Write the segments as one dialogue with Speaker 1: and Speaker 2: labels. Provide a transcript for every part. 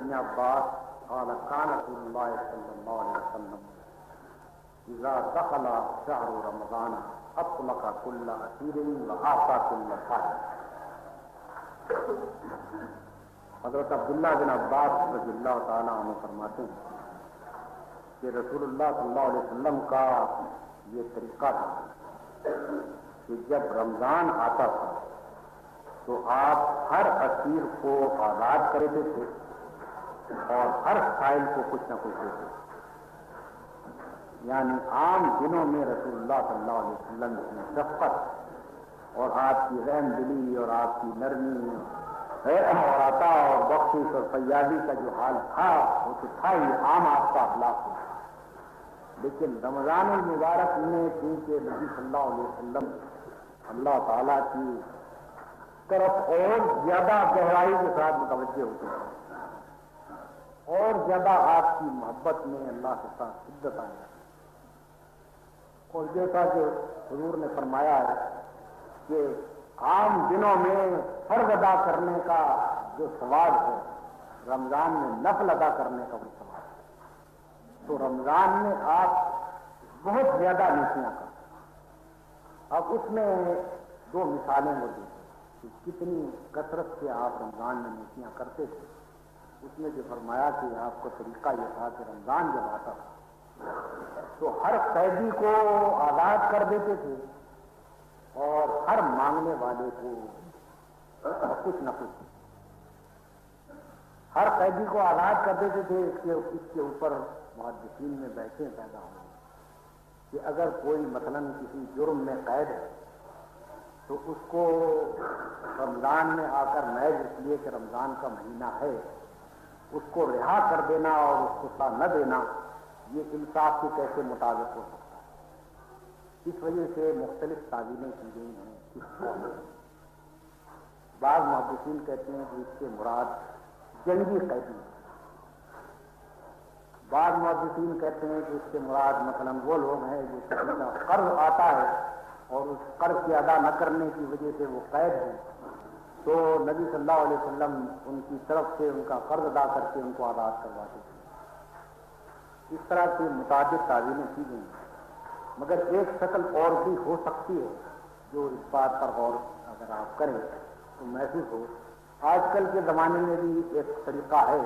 Speaker 1: ابن عباس قال كان رسول الله صلى الله عليه وسلم اذا دخل شهر رمضان اطلق كل اسير واعطى كل صائم. حضرت عبداللہ بن عباس رضی اللہ تعالیٰ عنہ فرماتے ہیں کہ رسول اللہ صلی اللہ علیہ وسلم کا یہ طریقہ تھا کہ جب رمضان آتا تھا تو آپ ہر اسیر کو آزاد کر دیتے تھے اور ہر سائل کو کچھ نہ کچھ دیتے تھے. یعنی عام دنوں میں رسول اللہ صلی اللہ علیہ وسلم کی شفقت اور آپ کی رحم دلی اور آپ کی نرمی اور عطا اور بخشش اور فیاضی کا جو حال تھا وہ تو تھا ہی عام آپ کا اخلاق ہو. لیکن رمضان المبارک میں چونکہ نبی صلی اللہ علیہ وسلم اللہ تعالیٰ کی طرف اور زیادہ گہرائی کے ساتھ متوجہ ہوتے ہیں اور زیادہ آپ کی محبت میں اللہ کے ساتھ شدت آ جاتی ہے. اور جیسا کہ حضور نے فرمایا ہے کہ عام دنوں میں فرض ادا کرنے کا جو ثواب ہے رمضان میں نفل ادا کرنے کا وہ ثواب ہے. تو رمضان میں آپ بہت زیادہ نیکیاں کرتے. اب اس میں دو مثالیں وہ دی کہ کتنی کثرت سے آپ رمضان میں نیکیاں کرتے تھے. اس میں جو فرمایا کہ آپ کا طریقہ یہ تھا کہ رمضان جب آتا تھا تو ہر قیدی کو آزاد کر دیتے تھے اور ہر مانگنے والے کو کچھ نہ کچھ ہر قیدی کو آزاد کر دیتے تھے. اس کے اوپر محدثین میں بحثیں پیدا ہوئی کہ اگر کوئی مثلاً کسی جرم میں قید ہے تو اس کو رمضان میں آ کر محض اس لیے کہ رمضان کا مہینہ ہے اس کو رہا کر دینا اور اس کو سزا نہ دینا یہ انصاف کے کیسے مطابق ہو سکتا ہے. اس وجہ سے مختلف تعویلیں کی گئی ہیں. بعض محدثین کہتے ہیں کہ اس سے مراد جنگی قیدی ہے. بعض محدثین کہتے ہیں کہ اس سے مراد مثلاً وہ لوگ ہیں جو کسی کا قرض آتا ہے اور اس قرض کی ادا نہ کرنے کی وجہ سے وہ قید ہیں تو نبی صلی اللہ علیہ وسلم ان کی طرف سے ان کا قرض ادا کر کے ان کو آزاد کرواتے تھے. اس طرح سے متعدد تعویلیں کی گئی ہیں. مگر ایک شکل اور بھی ہو سکتی ہے جو اس بات پر غور اگر آپ کریں تو محسوس ہو. آج کل کے زمانے میں بھی ایک طریقہ ہے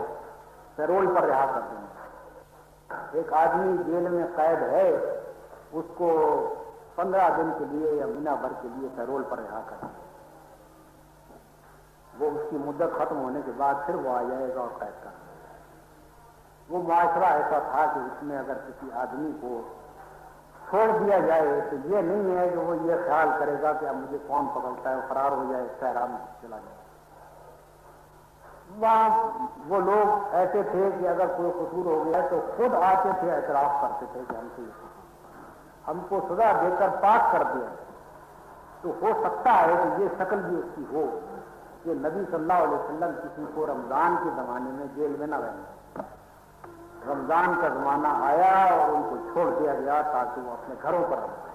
Speaker 1: پیرول پر رہا کر دینا. ایک آدمی جیل میں قید ہے اس کو 15 دن کے لیے یا مہینہ بھر کے لیے پیرول پر رہا کر دیں. وہ اس کی مدت ختم ہونے کے بعد پھر وہ آ جائے گا اور قید کر دے گا. وہ معاشرہ ایسا تھا کہ اس میں اگر کسی آدمی کو چھوڑ دیا جائے تو یہ نہیں ہے کہ وہ یہ خیال کرے گا کہ اب مجھے کون پکڑتا ہے فرار ہو جائے صحرا میں چلا جائے. وہاں وہ لوگ ایسے تھے کہ اگر کوئی قصور ہو گیا تو خود آتے تھے اعتراف کرتے تھے کہ ہم سے یہ ہم کو سزا دے کر پاک کر دیا. تو ہو سکتا ہے کہ یہ شکل بھی اس کی ہو کہ نبی صلی اللہ علیہ وسلم کسی کو رمضان کے زمانے میں جیل میں نہ رہنے. رمضان کا زمانہ آیا اور ان کو چھوڑ دیا گیا تاکہ وہ اپنے گھروں پر رہیں.